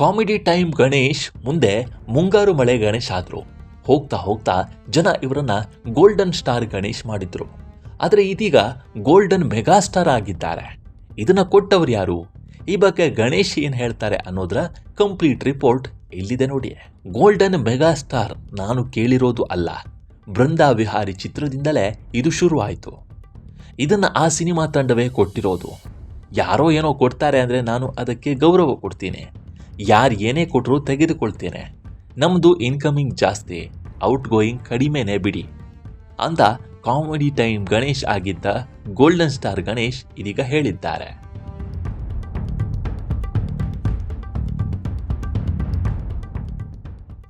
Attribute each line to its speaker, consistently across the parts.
Speaker 1: Comedy time Ganesh ಮುಂದೆ ಮುಂಗಾರು ಮಳೆ ಗಣೇಶ್ ಆದ್ರು. ಹೋಗ್ತಾ ಹೋಗ್ತಾ ಜನ ಇವರನ್ನ ಗೋಲ್ಡನ್ ಸ್ಟಾರ್ ಗಣೇಶ್ ಮಾಡಿದ್ರು. ಆದರೆ ಇದೀಗ ಗೋಲ್ಡನ್ ಮೆಗಾ ಸ್ಟಾರ್ ಆಗಿದ್ದಾರೆ. ಇದನ್ನ ಕೊಟ್ಟವರು ಯಾರು, ಈ ಬಗ್ಗೆ ಗಣೇಶ್ ಏನ್ ಹೇಳ್ತಾರೆ ಅನ್ನೋದ್ರ ಕಂಪ್ಲೀಟ್ ರಿಪೋರ್ಟ್ ಇಲ್ಲಿದೆ ನೋಡಿ. ಗೋಲ್ಡನ್ ಮೆಗಾ ಸ್ಟಾರ್ ನಾನು ಕೇಳಿರೋದು ಅಲ್ಲ, ಬೃಂದಾ ವಿಹಾರಿ ಚಿತ್ರದಿಂದಲೇ ಇದು ಶುರುವಾಯಿತು. ಇದನ್ನ ಆ ಸಿನಿಮಾ ತಂಡವೇ ಕೊಟ್ಟಿರೋದು. ಯಾರೋ ಏನೋ ಕೊಡ್ತಾರೆ ಅಂದರೆ ನಾನು ಅದಕ್ಕೆ ಗೌರವ ಕೊಡ್ತೀನಿ. ಯಾರು ಏನೇ ಕೊಟ್ಟರೂ ತೆಗೆದುಕೊಳ್ತೇನೆ. ನಮ್ಮದು ಇನ್ಕಮಿಂಗ್ ಜಾಸ್ತಿ, ಔಟ್ ಗೋಯಿಂಗ್ ಕಡಿಮೆನೇ ಬಿಡಿ ಅಂತ ಕಾಮಿಡಿ ಟೈಮ್ ಗಣೇಶ್ ಆಗಿದ್ದ ಗೋಲ್ಡನ್ ಸ್ಟಾರ್ ಗಣೇಶ್ ಇದೀಗ ಹೇಳಿದ್ದಾರೆ.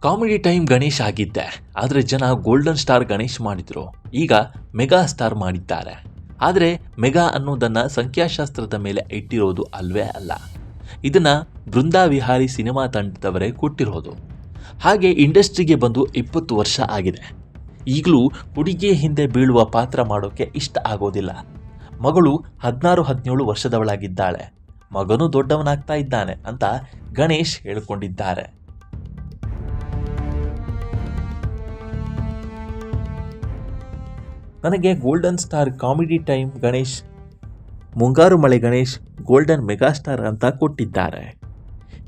Speaker 1: ಕಾಮಿಡಿ ಟೈಮ್ ಗಣೇಶ್ ಆಗಿದ್ದೆ, ಆದರೆ ಜನ ಗೋಲ್ಡನ್ ಸ್ಟಾರ್ ಗಣೇಶ್ ಮಾಡಿದ್ರು. ಈಗ ಮೆಗಾ ಸ್ಟಾರ್ ಮಾಡಿದ್ದಾರೆ. ಆದರೆ ಮೆಗಾ ಅನ್ನೋದನ್ನು ಸಂಖ್ಯಾಶಾಸ್ತ್ರದ ಮೇಲೆ ಇಟ್ಟಿರೋದು ಅಲ್ವೇ ಅಲ್ಲ. ಇದನ್ನು ಬೃಂದಾ ವಿಹಾರಿ ಸಿನಿಮಾ ತಂಡದವರೇ ಕೊಟ್ಟಿರೋದು. ಹಾಗೆ ಇಂಡಸ್ಟ್ರಿಗೆ ಬಂದು 20 ವರ್ಷ ಆಗಿದೆ. ಈಗಲೂ ಹುಡುಗಿಯ ಹಿಂದೆ ಬೀಳುವ ಪಾತ್ರ ಮಾಡೋಕ್ಕೆ ಇಷ್ಟ ಆಗೋದಿಲ್ಲ. ಮಗಳು 16-17 ವರ್ಷದವಳಾಗಿದ್ದಾಳೆ, ಮಗನೂ ದೊಡ್ಡವನಾಗ್ತಾ ಇದ್ದಾನೆ ಅಂತ ಗಣೇಶ್ ಹೇಳಿಕೊಂಡಿದ್ದಾರೆ. ನನಗೆ golden star comedy time Ganesh, ಮುಂಗಾರು ಮಳೆ ಗಣೇಶ್, ಗೋಲ್ಡನ್ ಮೆಗಾಸ್ಟಾರ್ ಅಂತ ಕೊಟ್ಟಿದ್ದಾರೆ.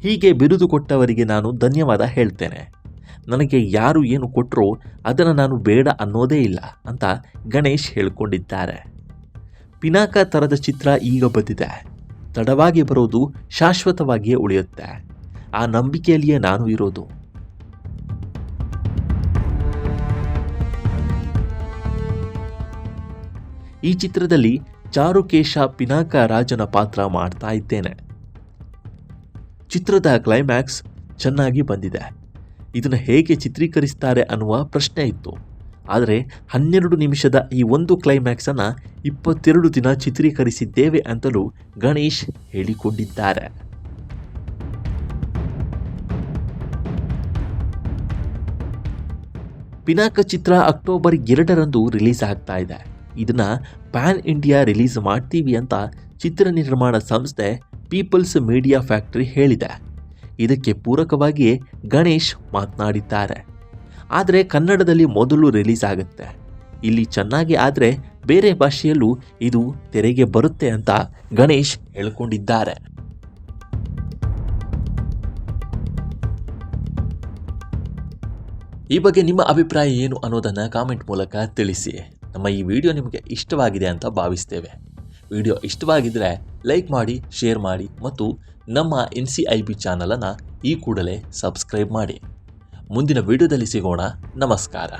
Speaker 1: ಹೀಗೆ ಬಿರುದು ಕೊಟ್ಟವರಿಗೆ ನಾನು ಧನ್ಯವಾದ ಹೇಳ್ತೇನೆ. ನನಗೆ ಯಾರು ಏನು ಕೊಟ್ಟರೋ ಅದನ್ನು ನಾನು ಬೇಡ ಅನ್ನೋದೇ ಇಲ್ಲ ಅಂತ ಗಣೇಶ್ ಹೇಳಿಕೊಂಡಿದ್ದಾರೆ. ಪಿನಾಕ ಥರದ ಚಿತ್ರ ಈಗ ಬಂದಿದೆ. ತಡವಾಗಿ ಬರೋದು ಶಾಶ್ವತವಾಗಿಯೇ ಉಳಿಯುತ್ತೆ. ಆ ನಂಬಿಕೆಯಲ್ಲಿಯೇ ನಾನು ಇರೋದು. ಈ ಚಿತ್ರದಲ್ಲಿ ಚಾರುಕೇಶ ಪಿನಾಕ ರಾಜನ ಪಾತ್ರ ಮಾಡ್ತಾ ಇದ್ದೇನೆ. ಚಿತ್ರದ ಕ್ಲೈಮ್ಯಾಕ್ಸ್ ಚೆನ್ನಾಗಿ ಬಂದಿದೆ. ಇದನ್ನು ಹೇಗೆ ಚಿತ್ರೀಕರಿಸ್ತಾರೆ ಅನ್ನುವ ಪ್ರಶ್ನೆ ಇತ್ತು. ಆದರೆ 12 ನಿಮಿಷದ ಈ ಒಂದು ಕ್ಲೈಮ್ಯಾಕ್ಸನ್ನು 22 ದಿನ ಚಿತ್ರೀಕರಿಸಿದ್ದೇವೆ ಅಂತಲೂ ಗಣೇಶ್ ಹೇಳಿಕೊಂಡಿದ್ದಾರೆ. ಪಿನಾಕ ಚಿತ್ರ ಅಕ್ಟೋಬರ್ 2ರಂದು ರಿಲೀಸ್ ಆಗ್ತಾ ಇದೆ. ಇದನ್ನ ಪ್ಯಾನ್ ಇಂಡಿಯಾ ರಿಲೀಸ್ ಮಾಡ್ತೀವಿ ಅಂತ ಚಿತ್ರ ನಿರ್ಮಾಣ ಸಂಸ್ಥೆ ಪೀಪಲ್ಸ್ ಮೀಡಿಯಾ ಫ್ಯಾಕ್ಟರಿ ಹೇಳಿದೆ. ಇದಕ್ಕೆ ಪೂರಕವಾಗಿಯೇ ಗಣೇಶ್ ಮಾತನಾಡಿದ್ದಾರೆ. ಆದರೆ ಕನ್ನಡದಲ್ಲಿ ಮೊದಲು ರಿಲೀಸ್ ಆಗುತ್ತೆ. ಇಲ್ಲಿ ಚೆನ್ನಾಗಿ ಆದರೆ ಬೇರೆ ಭಾಷೆಯಲ್ಲೂ ಇದು ತೆರೆಗೆ ಬರುತ್ತೆ ಅಂತ ಗಣೇಶ್ ಹೇಳಿಕೊಂಡಿದ್ದಾರೆ. ಈ ಬಗ್ಗೆ ನಿಮ್ಮ ಅಭಿಪ್ರಾಯ ಏನು ಅನ್ನೋದನ್ನು ಕಾಮೆಂಟ್ ಮೂಲಕ ತಿಳಿಸಿ. ನಮ್ಮ ಈ ವಿಡಿಯೋ ನಿಮಗೆ ಇಷ್ಟವಾಗಿದೆ ಅಂತ ಭಾವಿಸ್ತೇವೆ. ವಿಡಿಯೋ ಇಷ್ಟವಾಗಿದ್ದರೆ ಲೈಕ್ ಮಾಡಿ, ಶೇರ್ ಮಾಡಿ ಮತ್ತು ನಮ್ಮ NCIB ಚಾನಲನ್ನು ಈ ಕೂಡಲೇ ಸಬ್ಸ್ಕ್ರೈಬ್ ಮಾಡಿ. ಮುಂದಿನ ವಿಡಿಯೋದಲ್ಲಿ ಸಿಗೋಣ. ನಮಸ್ಕಾರ.